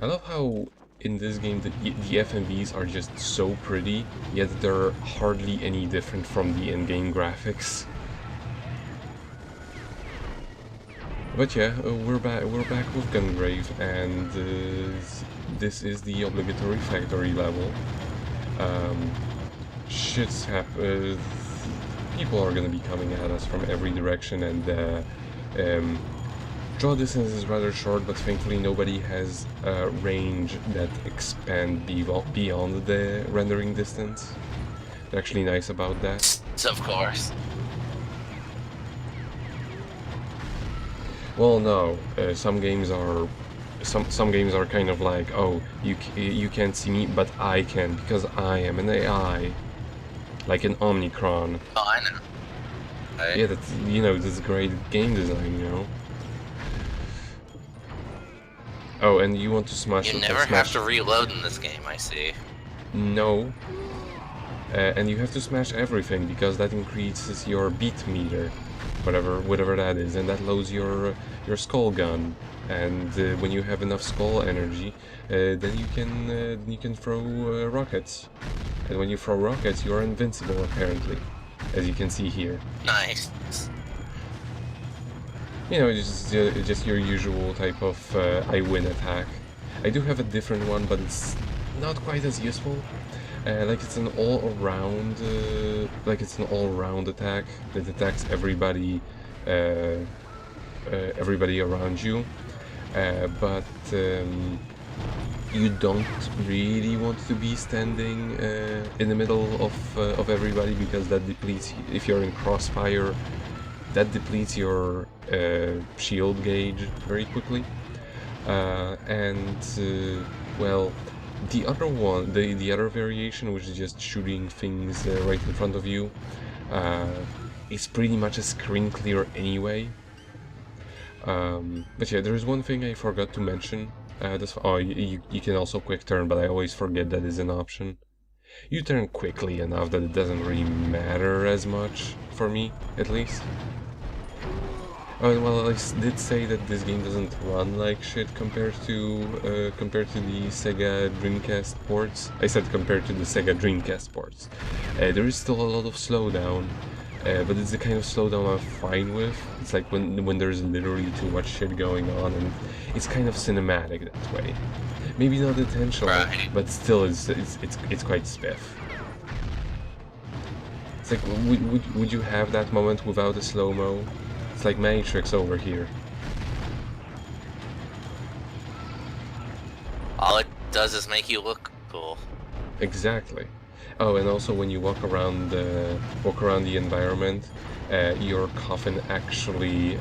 I love how in this game the FMVs are just so pretty, yet they're hardly any different from the in-game graphics. But yeah, we're back with Gungrave, and this is the obligatory factory level. Shit's people are gonna be coming at us from every direction, and draw distance is rather short, but thankfully nobody has a range that expand beyond the rendering distance. They're actually nice about that. Of course. Well, no, some games are kind of like, oh, you can't see me, but I can because I am an AI, like an Omnicron. Oh, I know. Right? Yeah, that's this great game design. Oh, and you want to smash? You never have to reload in this game. I see. No. And you have to smash everything because that increases your beat meter, whatever that is, and that loads your skull gun. And when you have enough skull energy, then you can throw rockets. And when you throw rockets, you are invincible apparently, as you can see here. Nice. Just your usual type of I win attack. I do have a different one, but it's not quite as useful. It's an all-around attack that attacks everybody around you, but you don't really want to be standing in the middle of everybody, because that depletes. If you're in crossfire, that depletes your shield gauge very quickly, well. The other one, the other variation, which is just shooting things right in front of you, is pretty much a screen clear anyway. But yeah, there is one thing I forgot to mention. You can also quick turn, but I always forget that is an option. You turn quickly enough that it doesn't really matter as much, for me, at least. Well, I did say that this game doesn't run like shit compared to the Sega Dreamcast ports. I said compared to the Sega Dreamcast ports. There is still a lot of slowdown, but it's the kind of slowdown I'm fine with. It's like when there's literally too much shit going on, and it's kind of cinematic that way. Maybe not intentional, right, but still, it's quite spiff. It's like, would you have that moment without a slow-mo? It's like Matrix over here. All it does is make you look cool. Exactly. Oh, and also when you walk around the environment, your coffin actually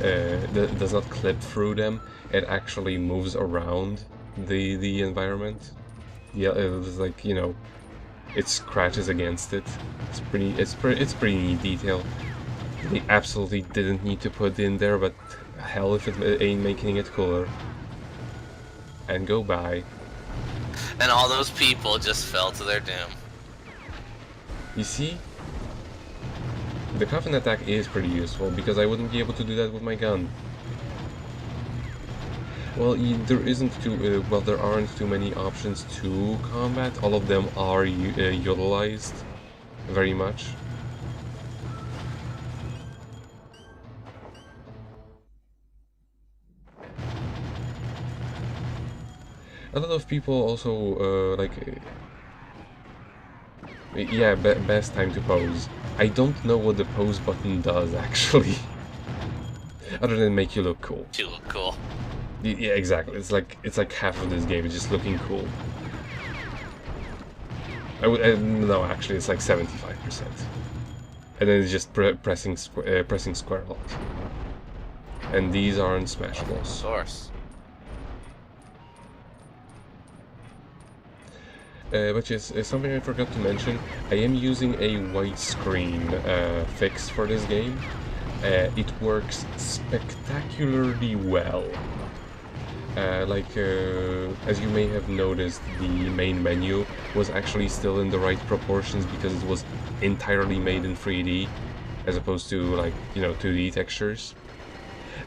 does not clip through them. It actually moves around the environment. Yeah, it's like, it scratches against it. It's pretty neat detail. They absolutely didn't need to put in there, but hell if it ain't making it cooler. And go by. And all those people just fell to their doom. You see? The coffin attack is pretty useful, because I wouldn't be able to do that with my gun. Well, there aren't too many options to combat. All of them are utilized very much. A lot of people also best time to pose. I don't know what the pose button does actually, other than make you look cool. You look cool. Yeah, exactly. It's like half of this game is just looking cool. No, actually, it's like 75%, and then it's just pressing square alt. And these aren't smashables. Source. But yes, something I forgot to mention, I am using a widescreen fix for this game. It works spectacularly well. As you may have noticed, the main menu was actually still in the right proportions because it was entirely made in 3D, as opposed to 2D textures.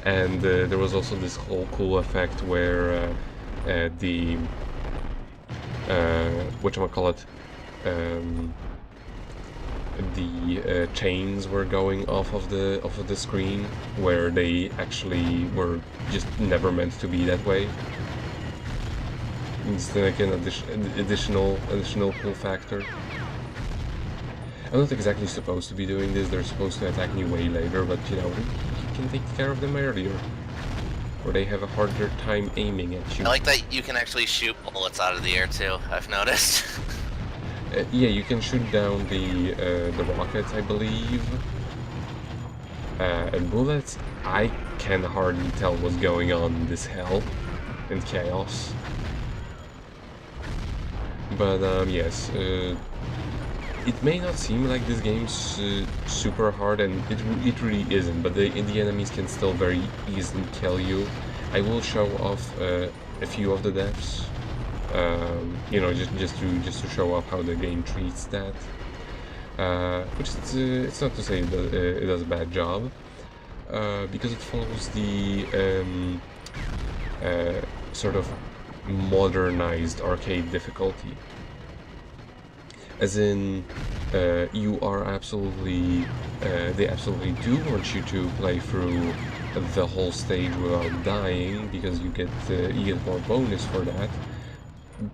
And there was also this whole cool effect where the whatchamacallit, the chains were going off of the screen, where they actually were just never meant to be that way. It's like an additional cool factor. I'm not exactly supposed to be doing this. They're supposed to attack me way later, but you know, you can take care of them earlier, or they have a harder time aiming at you. I like that you can actually shoot bullets out of the air too, I've noticed. Yeah, you can shoot down the rockets, I believe. And bullets, I can hardly tell what's going on in this hell and chaos. But yes, it may not seem like this game's super hard, and it really isn't, but the enemies can still very easily kill you. I will show off a few of the deaths, you know, just to show off how the game treats that. Which it's not to say that it does a bad job, because it follows the sort of modernized arcade difficulty. As in, you are absolutely, they absolutely do want you to play through the whole stage without dying, because you get more bonus for that.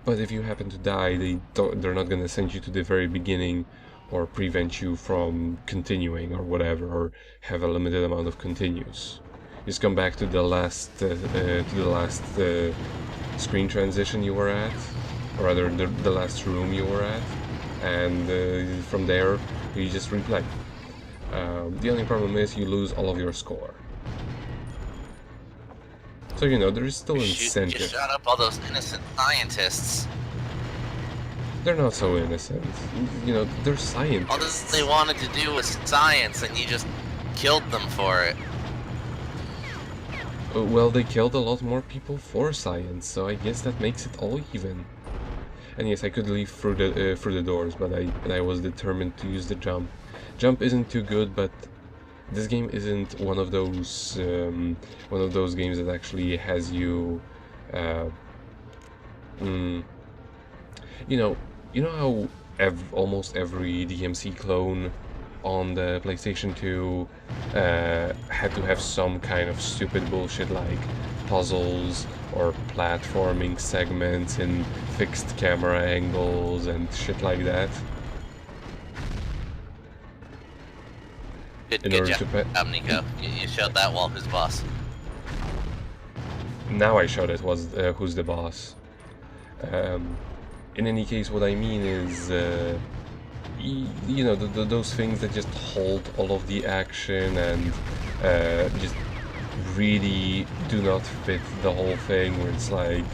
But if you happen to die, they're not gonna send you to the very beginning, or prevent you from continuing or whatever, or have a limited amount of continues. Just come back to the last screen transition you were at, or rather the last room you were at, and from there you just replay. The only problem is you lose all of your score. So you know, there is still incentive. You shot up all those innocent scientists. They're not so innocent. You know, they're scientists. All they wanted to do was science, and you just killed them for it. Well, they killed a lot more people for science, so I guess that makes it all even. And yes, I could leave through the doors, but I was determined to use the jump. Jump isn't too good, but this game isn't one of those games that actually has you, you know how almost every DMC clone on the PlayStation 2 had to have some kind of stupid bullshit like puzzles or platforming segments in fixed camera angles and shit like that. Good job, Nico. You showed that wall who's boss. Now I showed it was who's the boss. In any case, what I mean is, you know, those things that just hold all of the action and just really do not fit the whole thing, where it's like,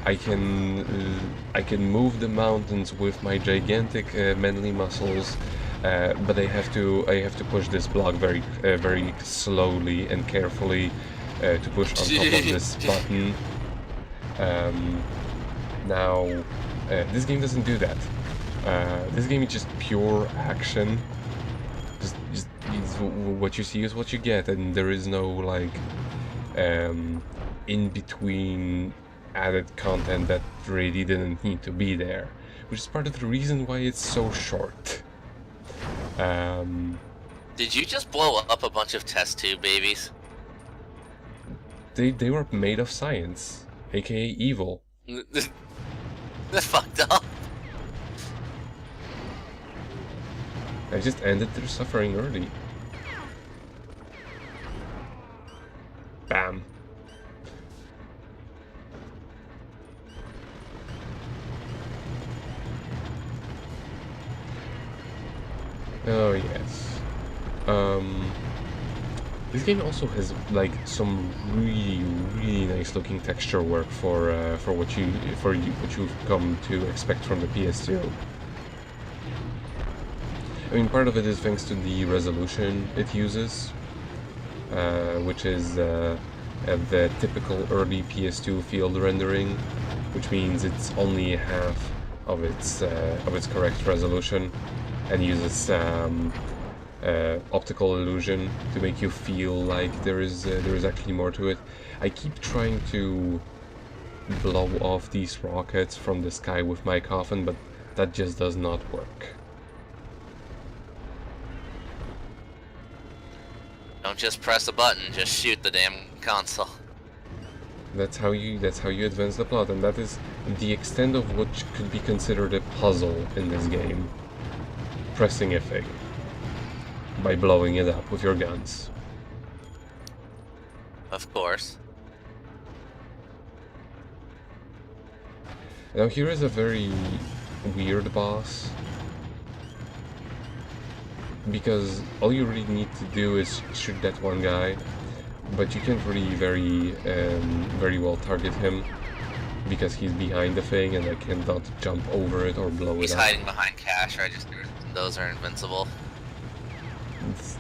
I can move the mountains with my gigantic manly muscles, but I have to push this block very slowly and carefully to push on top of this button. Now, this game doesn't do that. This game is just pure action. Just what you see is what you get, and there is no like in between added content that really didn't need to be there, which is part of the reason why it's so short. Did you just blow up a bunch of test tube babies? They were made of science, aka evil. That's fucked up. I just ended their suffering early. Bam. Oh yes. This game also has like some really nice looking texture work for what you've come to expect from the PS2. I mean, part of it is thanks to the resolution it uses, which is the typical early PS2 field rendering, which means it's only half of its correct resolution, and uses optical illusion to make you feel like there is actually more to it. I keep trying to blow off these rockets from the sky with my coffin, but that just does not work. Don't just press a button, just shoot the damn console. That's how you advance the plot, and that is the extent of what could be considered a puzzle in this game. Pressing a thing by blowing it up with your guns. Of course. Now here is a very weird boss, because all you really need to do is shoot that one guy, but you can't really very well target him because he's behind the thing and I cannot jump over it or blow it up. He's hiding behind cash registers. Those are invincible.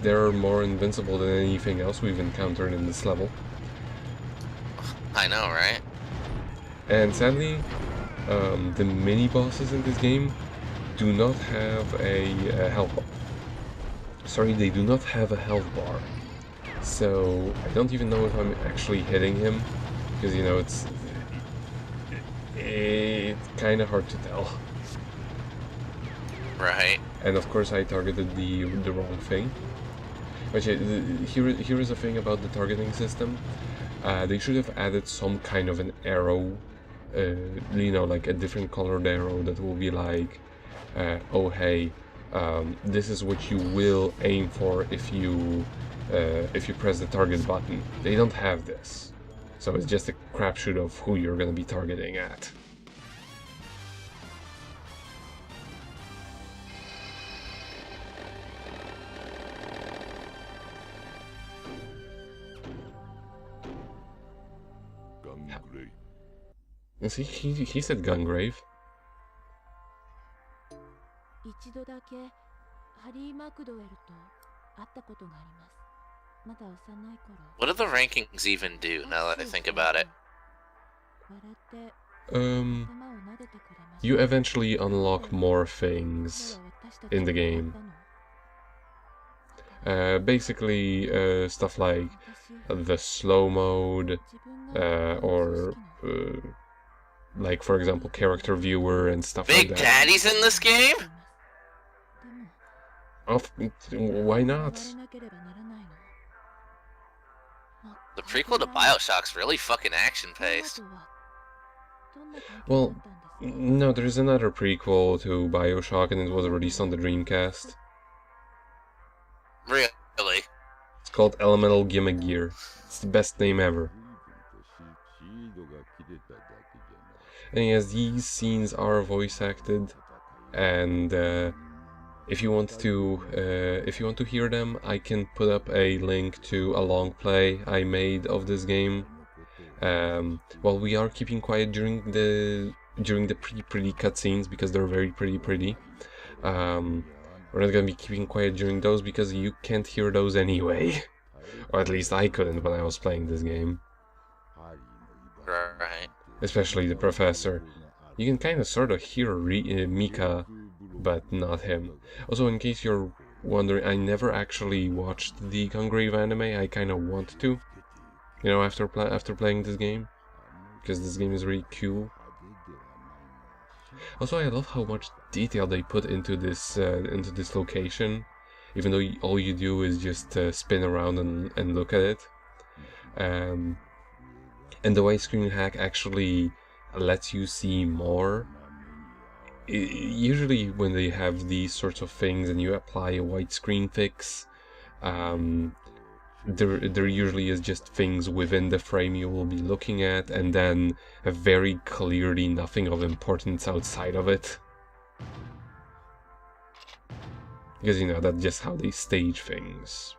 They're more invincible than anything else we've encountered in this level. I know, right? And sadly, the mini-bosses in this game do not have a health bar. Sorry, they do not have a health bar. So I don't even know if I'm actually hitting him, because, you know, it's kind of hard to tell. Right. And of course I targeted the wrong thing. But yeah, here is a thing about the targeting system. They should have added some kind of an arrow, you know, like a different colored arrow that will be like, oh hey, this is what you will aim for if you press the target button. They don't have this, so it's just a crapshoot of who you're gonna be targeting at. See, he said Gungrave. What do the rankings even do, now that I think about it? You eventually unlock more things in the game. Basically, stuff like the slow mode, or like, for example, character viewer and stuff like that. Big Daddy's in this game? Why not? The prequel to Bioshock's really fucking action-paced. Well, no, there's another prequel to Bioshock, and it was released on the Dreamcast. Really? It's called Elemental Gear. It's the best name ever. And yes, these scenes are voice acted, and if you want to hear them, I can put up a link to a long play I made of this game. Well, we are keeping quiet during the pretty cutscenes because they're very pretty. We're not gonna be keeping quiet during those because you can't hear those anyway, or at least I couldn't when I was playing this game. Right. Especially the professor. You can kind of sort of hear Mika, but not him. Also, in case you're wondering, I never actually watched the Gungrave anime. I kind of want to, you know, after playing this game, because this game is really cool. Also, I love how much detail they put into this location, even though all you do is just spin around and look at it. And the widescreen hack actually lets you see more. Usually when they have these sorts of things and you apply a widescreen fix, there usually is just things within the frame you will be looking at, and then very clearly nothing of importance outside of it. Because, you know, that's just how they stage things.